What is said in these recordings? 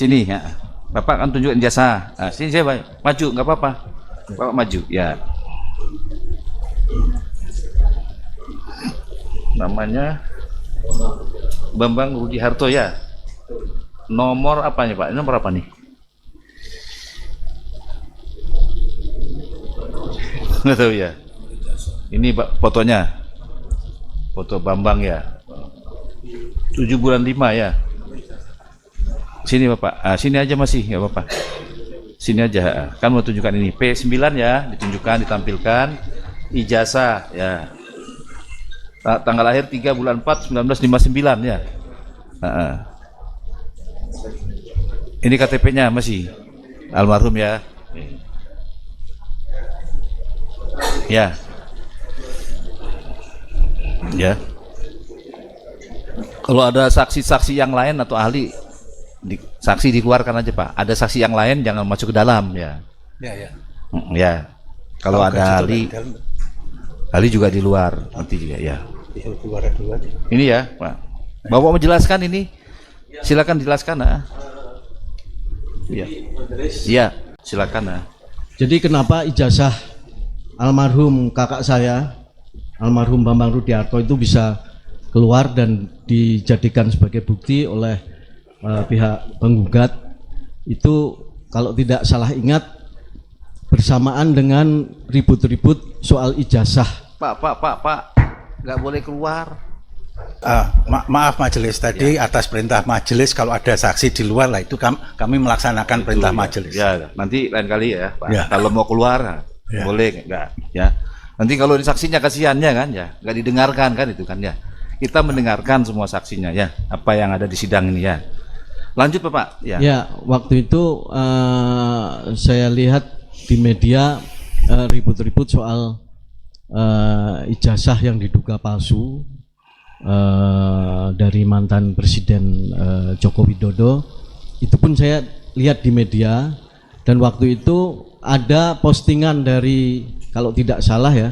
Sini ya. Bapak akan tunjukkan ijazah. Nah, sini saya maju, nggak apa-apa. Bapak maju, ya. Namanya Bambang Rudi Harto ya. Nomor apanya Pak? Nomor apa nih? Nggak tahu ya. Ini Pak fotonya. Foto Bambang ya. 7 bulan 5 ya. Sini Bapak, sini aja masih nggak apa-apa. Sini aja, kan mau tunjukkan ini P9 ya, ditunjukkan, ditampilkan ijazah ya. Tanggal lahir 3 bulan 4 1959 ya. Ini KTP-nya masih almarhum ya. Ya. Ya. Kalau ada saksi-saksi yang lain atau ahli, saksi dikeluarkan aja Pak. Ada saksi yang lain jangan masuk ke dalam ya. Ya, ya. Ya. Kalau ada ahli juga di luar nanti juga ya. Ini ya Pak. Bapak menjelaskan ini, silakan jelaskan. Iya. Iya, silakan. Jadi kenapa ijazah almarhum kakak saya, almarhum Bambang Rudi Harto itu bisa keluar dan dijadikan sebagai bukti oleh pihak penggugat itu, kalau tidak salah ingat, bersamaan dengan ribut-ribut soal ijazah. Pak, nggak boleh keluar. Maaf majelis, tadi atas perintah majelis kalau ada saksi di luar lah itu kami melaksanakan perintah majelis. Ya, nanti lain kali ya Pak. Ya. Kalau mau keluar boleh nggak ya. Nanti kalau ini saksinya kasihannya kan ya, nggak didengarkan kan itu kan ya. Kita mendengarkan semua saksinya ya, apa yang ada di sidang ini ya. Lanjut Bapak ya. Ya, waktu itu saya lihat di media ribut-ribut soal ijazah yang diduga palsu dari mantan Presiden Joko Widodo. Itu pun saya lihat di media, dan waktu itu ada postingan dari, kalau tidak salah ya,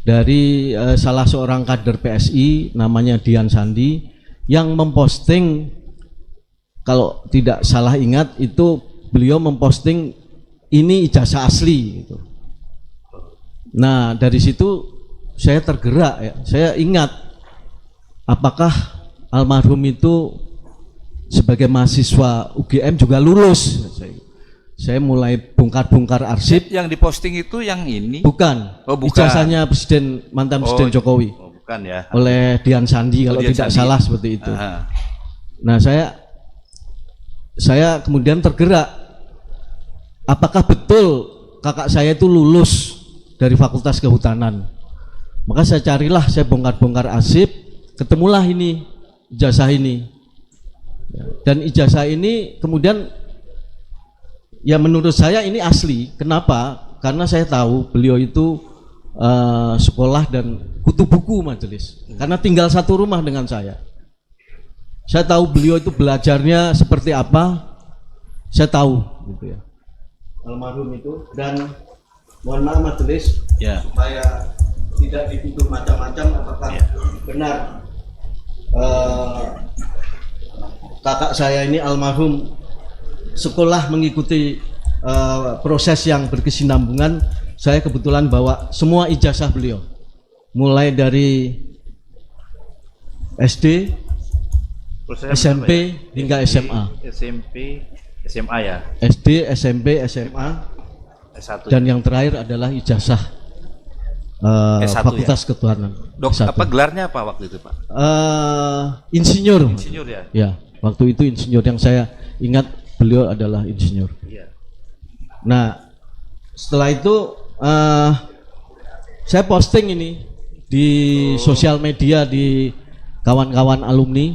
dari salah seorang kader PSI namanya Dian Sandi yang memposting, kalau tidak salah ingat itu beliau memposting ini ijazah asli gitu. Nah dari situ saya tergerak ya, saya ingat apakah almarhum itu sebagai mahasiswa UGM juga lulus. Saya mulai bongkar-bongkar arsip. Yang diposting itu yang ini? Bukan. Oh, bukan. Ijazahnya mantan Presiden Jokowi. Oh, bukan ya. Oleh Dian Sandi kalau Dian tidak Sandi. salah seperti itu. Aha. Nah saya kemudian tergerak. Apakah betul kakak saya itu lulus dari Fakultas Kehutanan? Maka saya carilah, saya bongkar-bongkar arsip, ketemulah ini ijazah ini. Dan ijazah ini kemudian, ya menurut saya ini asli. Kenapa? Karena saya tahu beliau itu sekolah dan kutu buku majelis. Karena tinggal satu rumah dengan saya. Saya tahu beliau itu belajarnya seperti apa. Saya tahu gitu ya. Almarhum itu, dan mohon maaf majelis ya, supaya tidak dituduh macam-macam, apakah benar kakak saya ini almarhum sekolah mengikuti proses yang berkesinambungan. Saya kebetulan bawa semua ijazah beliau, mulai dari SD, SMP hingga SMA. SMP, SMA ya. SD, SMP, SMA, S1 dan yang terakhir adalah ijazah S1 Fakultas ya? Kehutanan. Apa gelarnya apa waktu itu Pak? Insinyur. Insinyur ya? Ya, waktu itu insinyur, yang saya ingat beliau adalah insinyur. Iya. Nah, setelah itu saya posting ini di sosial media, di kawan-kawan alumni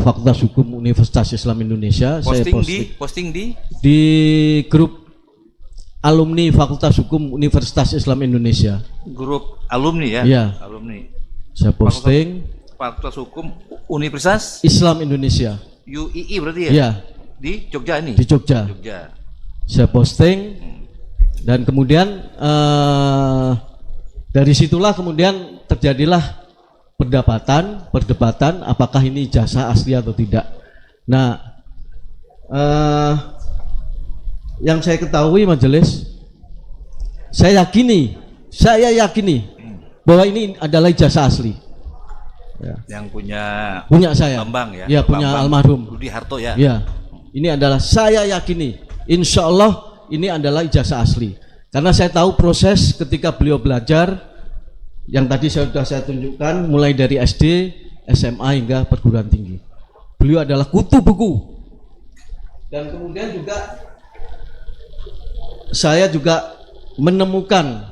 Fakultas Hukum Universitas Islam Indonesia. Saya posting di grup alumni Fakultas Hukum Universitas Islam Indonesia. Grup alumni ya? Iya. Alumni. Saya posting Fakultas Hukum Universitas Islam Indonesia. UII berarti ya? Iya. Di Jogja ini? Di Jogja. Saya posting, dan kemudian dari situlah kemudian terjadilah perdebatan apakah ini ijazah asli atau tidak. Nah, Yang saya ketahui majelis, saya yakini bahwa ini adalah ijazah asli. Ya. Yang punya Saya. Bambang ya. Ya, punya Bambang almarhum Rudi Harto ya. Ya, ini adalah saya yakini, insya Allah ini adalah ijazah asli. Karena saya tahu proses ketika beliau belajar, yang tadi sudah saya tunjukkan, mulai dari SD, SMA hingga perguruan tinggi. Beliau adalah kutu buku. Dan kemudian juga saya juga menemukan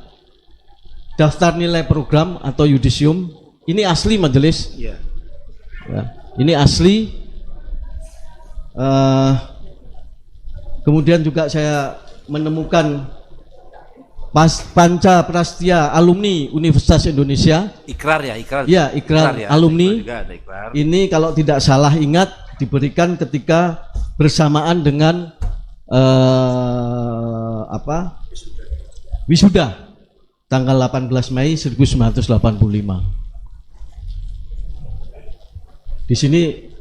daftar nilai program atau yudisium. Ini asli majelis. Iya. Ya, ini asli. Kemudian juga saya menemukan Panca Prastia alumni Universitas Indonesia. Ikrar ya, ikrar. Ya, ikrar ya. alumni. Ikrar juga, ada ikrar. Ini kalau tidak salah ingat diberikan ketika bersamaan dengan wisuda tanggal 18 Mei 1985. Di sini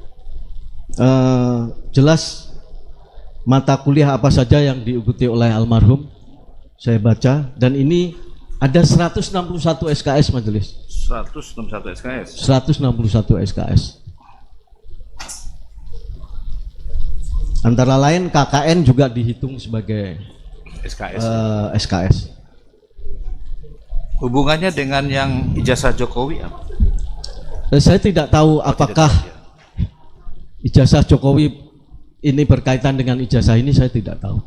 jelas mata kuliah apa saja yang diikuti oleh almarhum saya baca, dan ini ada 161 SKS majelis. 161 SKS. 161 SKS. Antara lain KKN juga dihitung sebagai SKS. SKS. Hubungannya dengan yang ijazah Jokowi apa? Saya tidak tahu apakah ijazah Jokowi ini berkaitan dengan ijazah ini, saya tidak tahu.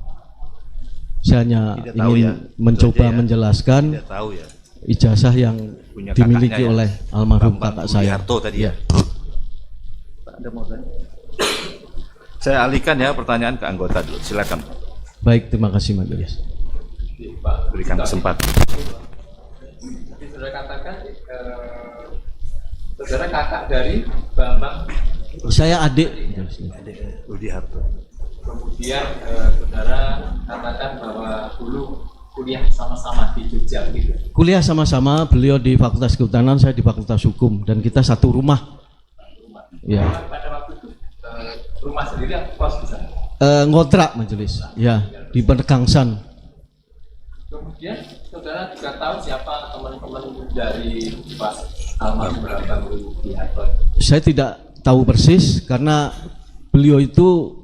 Saya hanya ingin mencoba menjelaskan ijazah yang punya dimiliki ya, oleh almarhum Bambang kakak saya. Harto tadi ya. Ada mau tanya? Saya alihkan ya pertanyaan ke anggota dulu. Silakan. Baik, terima kasih majelis. Berikan kesempatan. Tadi saudara katakan saudara kakak dari Bambang. Saya adik. Rudi Harto. Kemudian saudara katakan bahwa dulu kuliah sama-sama di Jogja gitu. Kuliah sama-sama, beliau di Fakultas Kehutanan, saya di Fakultas Hukum, dan kita satu rumah. Ya. Pada waktu itu rumah sendiri atau kos di sana? Ngontrak majelis. Ya, di Penegangsan. Kemudian saudara juga tahu siapa teman-teman dari Pak almarhum Bambang Rudi Harto. Saya tidak tahu persis karena beliau itu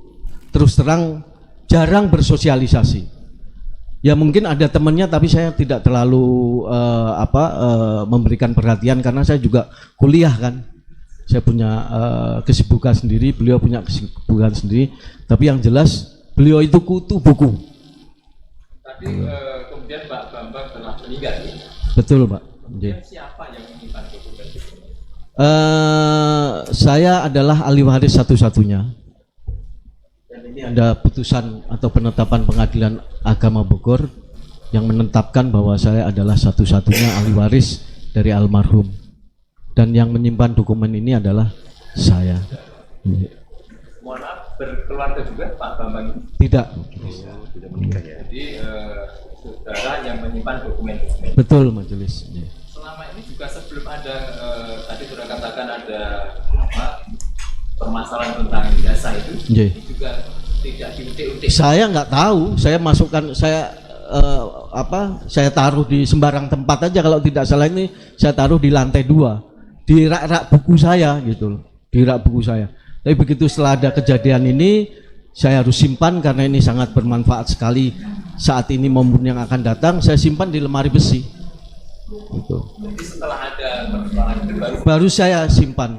terus terang jarang bersosialisasi. Ya mungkin ada temannya, tapi saya tidak terlalu memberikan perhatian karena saya juga kuliah kan. Saya punya kesibukan sendiri, beliau punya kesibukan sendiri. Tapi yang jelas beliau itu kutu buku. Tapi kemudian Pak Bambang telah meninggal. Betul Pak. Siapa yang menyimpan dokumen itu? Saya adalah ahli waris satu-satunya. Dan ini ada putusan atau penetapan Pengadilan Agama Bogor yang menetapkan bahwa saya adalah satu-satunya ahli waris dari almarhum. Dan yang menyimpan dokumen ini adalah saya. Mohon maaf, berkeluarga juga Pak Bambang ini? Tidak. Tidak menikah ya. Jadi saudara yang menyimpan dokumen-dokumen. Betul majelis. Selama ini juga sebelum ada tadi sudah katakan ada permasalahan tentang jasa itu, ini juga tidak diutik-utik. Saya nggak tahu. Saya masukkan saya taruh di sembarang tempat aja. Kalau tidak salah ini saya taruh di lantai 2 di rak-rak buku saya gitu loh, di rak buku saya. Tapi begitu setelah ada kejadian ini, saya harus simpan karena ini sangat bermanfaat sekali saat ini momen yang akan datang. Saya simpan di lemari besi. Gitu. Jadi setelah ada permasalahan itu baru saya simpan.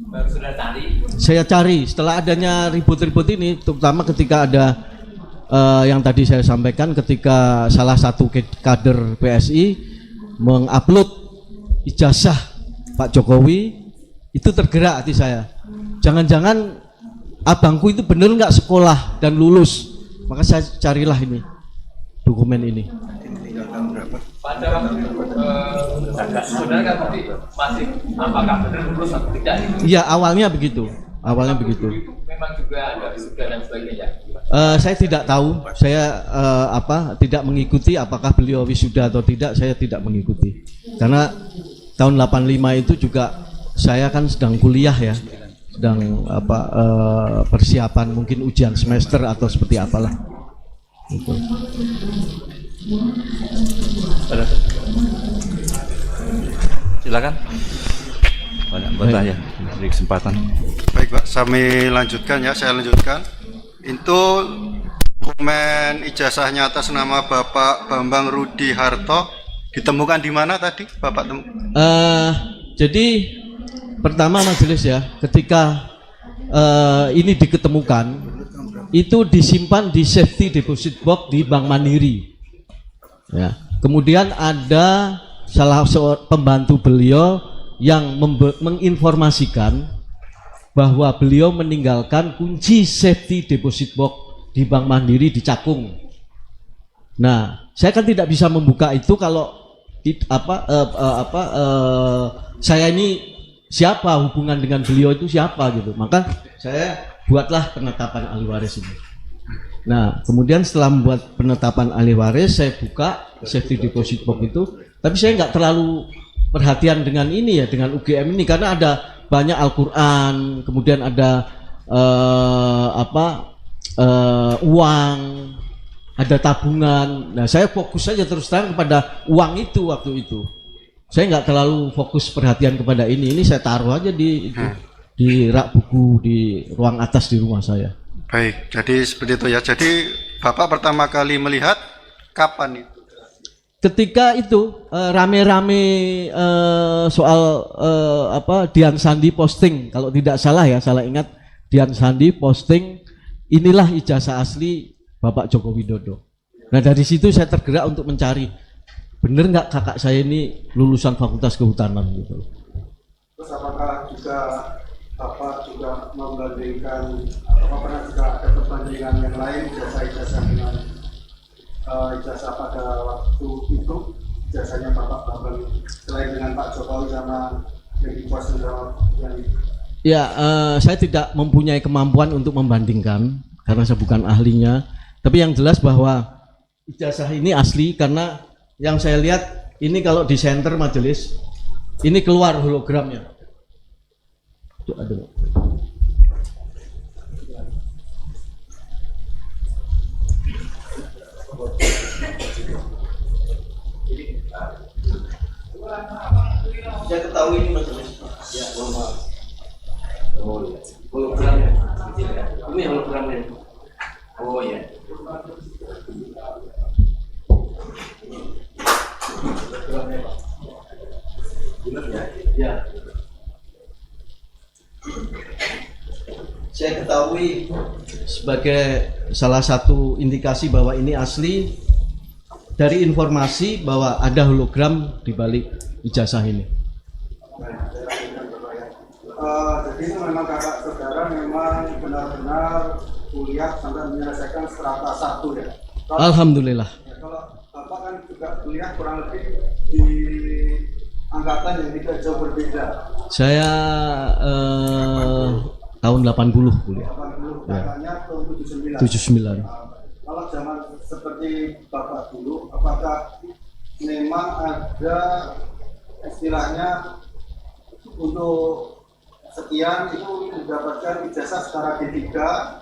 Baru sudah cari. Saya cari setelah adanya ribut-ribut ini, terutama ketika ada yang tadi saya sampaikan, ketika salah satu kader PSI mengupload ijazah Pak Jokowi, itu tergerak hati saya. Jangan-jangan abangku itu benar nggak sekolah dan lulus, maka saya carilah ini dokumen ini. Pada waktu itu saudara kan tadi masih apakah benar lulus atau tidak? Iya, awalnya begitu. Awalnya begitu. Itu memang juga ada wisuda dan sebagainya. Saya tidak tahu. Saya tidak mengikuti apakah beliau wisuda atau tidak. Saya tidak mengikuti. Karena tahun 85 itu juga saya kan sedang kuliah ya. sedang persiapan mungkin ujian semester atau seperti apalah. Gitu. Silakan. Banyak bertanya beri kesempatan. Baik Pak, saya lanjutkan. Itu dokumen ijazahnya atas nama Bapak Bambang Rudi Harto ditemukan di mana tadi Bapak Jadi pertama majelis ya, ketika ini diketemukan, itu disimpan di safety deposit box di Bank Mandiri. Ya. Kemudian ada salah seorang pembantu beliau yang menginformasikan bahwa beliau meninggalkan kunci safety deposit box di Bank Mandiri di Cakung. Nah, saya kan tidak bisa membuka itu kalau saya ini siapa, hubungan dengan beliau itu siapa gitu. Maka saya buatlah penetapan ahli waris ini. Nah, kemudian setelah membuat penetapan ahli waris, saya buka safety deposit box itu, tapi saya nggak terlalu perhatian dengan ini ya, dengan UGM ini, karena ada banyak Al-Quran, kemudian ada uang, ada tabungan. Nah, saya fokus saja terus terang kepada uang itu waktu itu. Saya nggak terlalu fokus perhatian kepada ini saya taruh aja di rak buku di ruang atas di rumah saya. Baik, jadi seperti itu ya. Jadi Bapak pertama kali melihat kapan itu? Ketika itu rame-rame soal Dian Sandi posting, kalau tidak salah ya, salah ingat, Dian Sandi posting inilah ijazah asli Bapak Joko Widodo. Nah, dari situ saya tergerak untuk mencari bener nggak kakak saya ini lulusan Fakultas Kehutanan gitu. Terus apakah juga Bapak juga membandingkan, apakah pernah juga ada perbandingan yang lain ijazah-ijazah dengan ijazah pada waktu itu, ijazahnya Bapak Bambang selain dengan Pak Jokowi sama yang dikuasai yang ya, saya tidak mempunyai kemampuan untuk membandingkan karena saya bukan ahlinya, tapi yang jelas bahwa ijazah ini asli karena yang saya lihat ini kalau di center majelis ini keluar hologramnya. Aduh. Saya ketahui ini majelis. Ya, mohon maaf. Oh iya. Hologramnya. Ini hologramnya. Oh iya. Benar ya? Ya. Saya ketahui sebagai salah satu indikasi bahwa ini asli dari informasi bahwa ada hologram di balik ijazah ini. Jadi itu memang kakak saudara memang benar-benar kuliah sampai menyelesaikan strata 1 ya? Alhamdulillah. Ya, kalau Bapak kan juga kuliah kurang lebih di angkatan yang tidak jauh berbeda. Saya tahun 80 kuliah. 80, kakaknya tahun 79. 79. Kalau zaman seperti Bapak dulu, apakah memang ada istilahnya untuk sekian itu mendapatkan ijazah secara D3,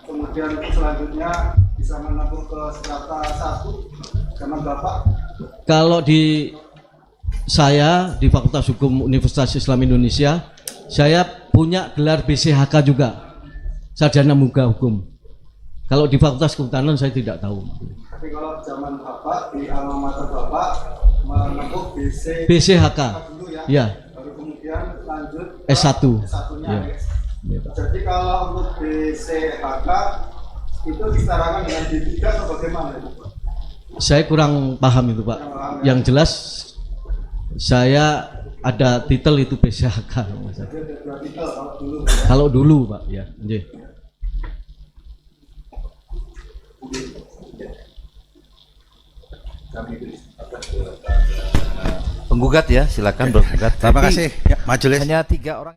kemudian selanjutnya bisa menempuh ke strata 1 zaman Bapak? Kalau di saya di Fakultas Hukum Universitas Islam Indonesia, saya punya gelar BCHK juga, Sarjana Muga Hukum. Kalau di Fakultas Kehutanan saya tidak tahu. Tapi kalau zaman Bapak di alma mater Bapak menempuh BCHK dulu ya, ya, baru kemudian lanjut S1. S1-nya Ya. ya. Jadi kalau untuk BCHK itu disetarakan dengan D3 atau bagaimana itu? Saya kurang paham itu Pak. Yang jelas saya ada titel itu BCHK. Jadi ada 2 titel kalau dulu. Kalau dulu Pak, ya. Nggih. Penggugat ya, silakan bergugat. Terima Tapi kasih ya, majelis. hanya 3 orang.